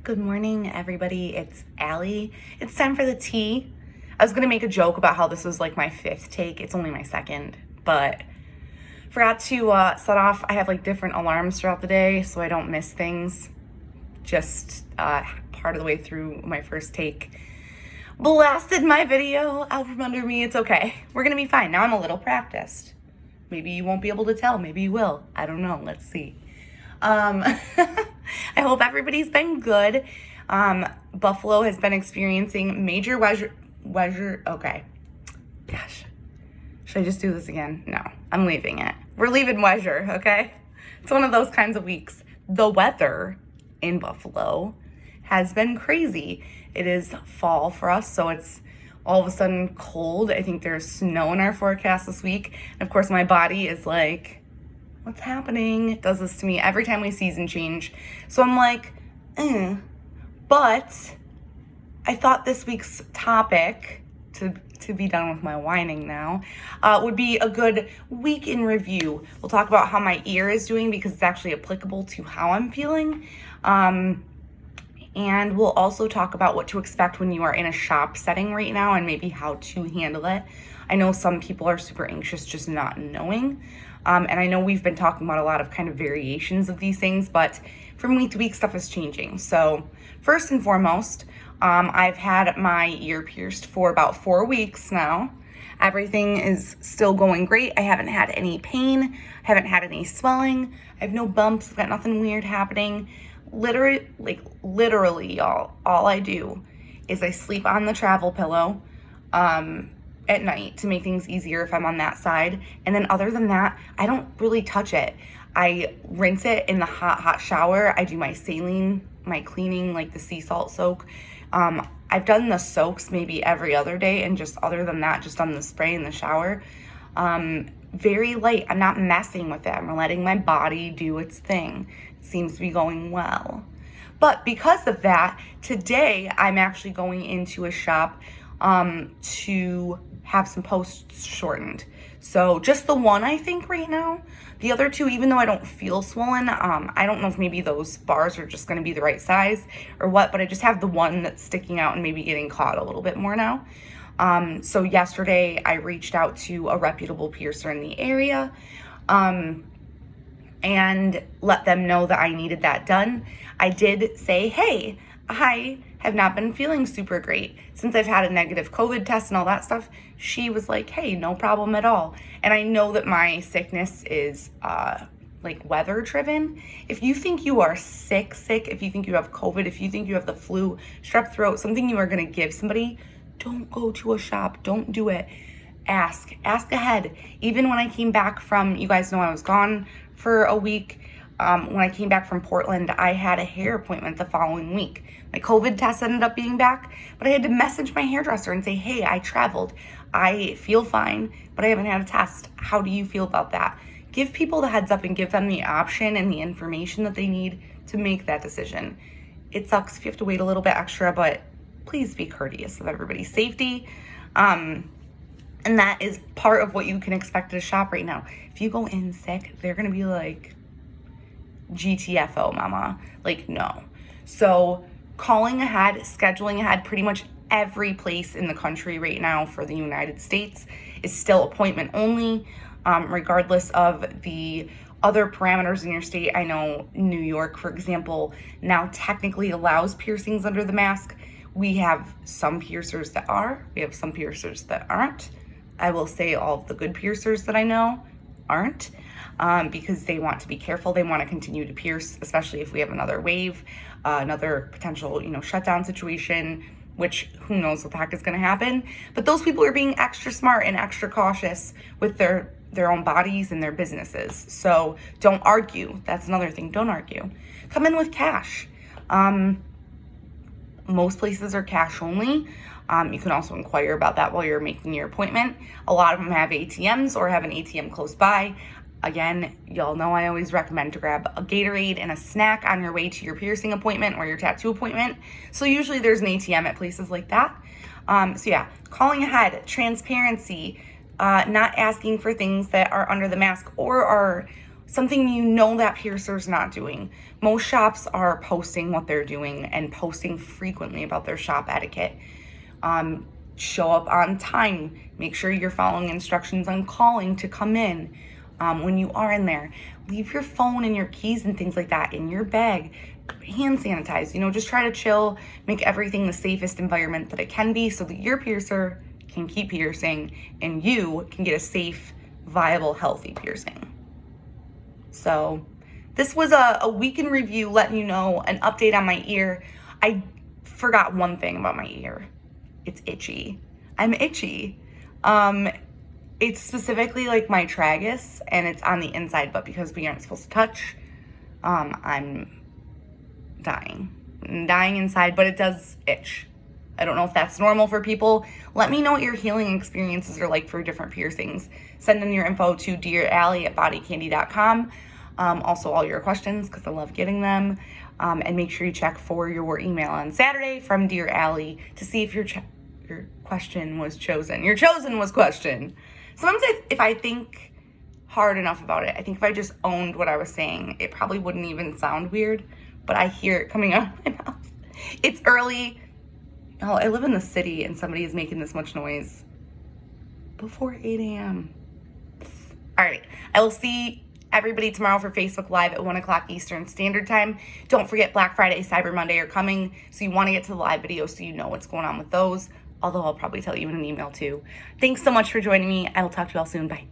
Good morning, everybody. It's Allie. It's time for the tea. I was gonna make a joke about how this was like my fifth take. It's only my second, but forgot to set off. I have like different alarms throughout the day so I don't miss things. Just part of the way through my first take, blasted my video out from under me. It's okay. We're gonna be fine. Now I'm a little practiced. Maybe you won't be able to tell. Maybe you will. I don't know. Let's see. I hope everybody's been good. Buffalo has been experiencing major weather. Okay. Gosh. Should I just do this again? No, I'm leaving it. We're leaving weather, okay? It's one of those kinds of weeks. The weather in Buffalo has been crazy. It is fall for us, so it's all of a sudden cold. I think there's snow in our forecast this week. And of course, my body is like, what's happening? It does this to me every time we season change. So I'm like, But I thought this week's topic, to be done with my whining now, would be a good week in review. We'll talk about how my ear is doing because it's actually applicable to how I'm feeling. And we'll also talk about what to expect when you are in a shop setting right now and maybe how to handle it. I know some people are super anxious just not knowing. And I know we've been talking about a lot of kind of variations of these things, but from week to week, stuff is changing. So first and foremost, I've had my ear pierced for about 4 weeks now. Everything is still going great. I haven't had any pain. I haven't had any swelling. I have no bumps. I've got nothing weird happening. Literally, y'all, all I do is I sleep on the travel pillow at night to make things easier if I'm on that side. And then other than that, I don't really touch it. I rinse it in the hot shower. I do my saline, my cleaning, like the sea salt soak. I've done the soaks maybe every other day, and just other than that, just done the spray in the shower. Very light. I'm not messing with it. I'm letting my body do its thing. It seems to be going well. But because of that, today I'm actually going into a shop to have some posts shortened. So just the one, I think, right now. The other two, even though I don't feel swollen, I don't know if maybe those bars are just going to be the right size or what, but I just have the one that's sticking out and maybe getting caught a little bit more now. So yesterday I reached out to a reputable piercer in the area and let them know that I needed that done. I did say, hey, I have not been feeling super great since I've had a negative COVID test and all that stuff. She was like, hey, no problem at all. And I know that my sickness is like weather driven. If you think you are sick, if you think you have COVID, if you think you have the flu, strep throat, something you are going to give somebody, don't go to a shop. Don't do it. Ask ahead. Even when I came back from, you guys know I was gone for a week. When I came back from Portland, I had a hair appointment the following week. My COVID test ended up being back, but I had to message my hairdresser and say, hey, I traveled. I feel fine, but I haven't had a test. How do you feel about that? Give people the heads up and give them the option and the information that they need to make that decision. It sucks if you have to wait a little bit extra, but please be courteous of everybody's safety. And that is part of what you can expect at a shop right now. If you go in sick, they're going to be like, GTFO, mama. Like, no. So calling ahead, scheduling ahead, pretty much every place in the country right now for the United States is still appointment only, regardless of the other parameters in your state. I know New York, for example, now technically allows piercings under the mask. We have some piercers that are, we have some piercers that aren't. I will say all of the good piercers that I know aren't, because they want to be careful. They want to continue to pierce, especially if we have another wave, another potential, shutdown situation, which who knows what the heck is going to happen. But those people are being extra smart and extra cautious with their own bodies and their businesses. So don't argue. That's another thing. Don't argue. Come in with cash. Most places are cash only. You can also inquire about that while you're making your appointment. A lot of them have ATMs or have an ATM close by. Again, y'all know I always recommend to grab a Gatorade and a snack on your way to your piercing appointment or your tattoo appointment. So usually there's an ATM at places like that. So yeah, calling ahead, transparency, not asking for things that are under the mask or are something you know that piercer's not doing. Most shops are posting what they're doing and posting frequently about their shop etiquette. Show up on time. Make sure you're following instructions on calling to come in. When you are in there, leave your phone and your keys and things like that in your bag. Hand sanitize, just try to chill, make everything the safest environment that it can be so that your piercer can keep piercing and you can get a safe, viable, healthy piercing. So this was a week in review, letting you know an update on my ear. I forgot one thing about my ear. It's itchy. I'm itchy. It's specifically like my tragus, and it's on the inside, but because we aren't supposed to touch, I'm dying. I'm dying inside, but it does itch. I don't know if that's normal for people. Let me know what your healing experiences are like for different piercings. Send in your info to dearally@bodycandy.com. Also all your questions, because I love getting them. And make sure you check for your email on Saturday from Dear Allie to see if your question was chosen. Your chosen was question. Sometimes if I think hard enough about it, I think if I just owned what I was saying, it probably wouldn't even sound weird, but I hear it coming out of my mouth. It's early. Oh, I live in the city and somebody is making this much noise before 8 a.m. All right. I will see everybody tomorrow for Facebook Live at 1 o'clock Eastern Standard Time. Don't forget Black Friday, Cyber Monday are coming, so you want to get to the live video so you know what's going on with those, although I'll probably tell you in an email too. Thanks so much for joining me. I will talk to you all soon. Bye.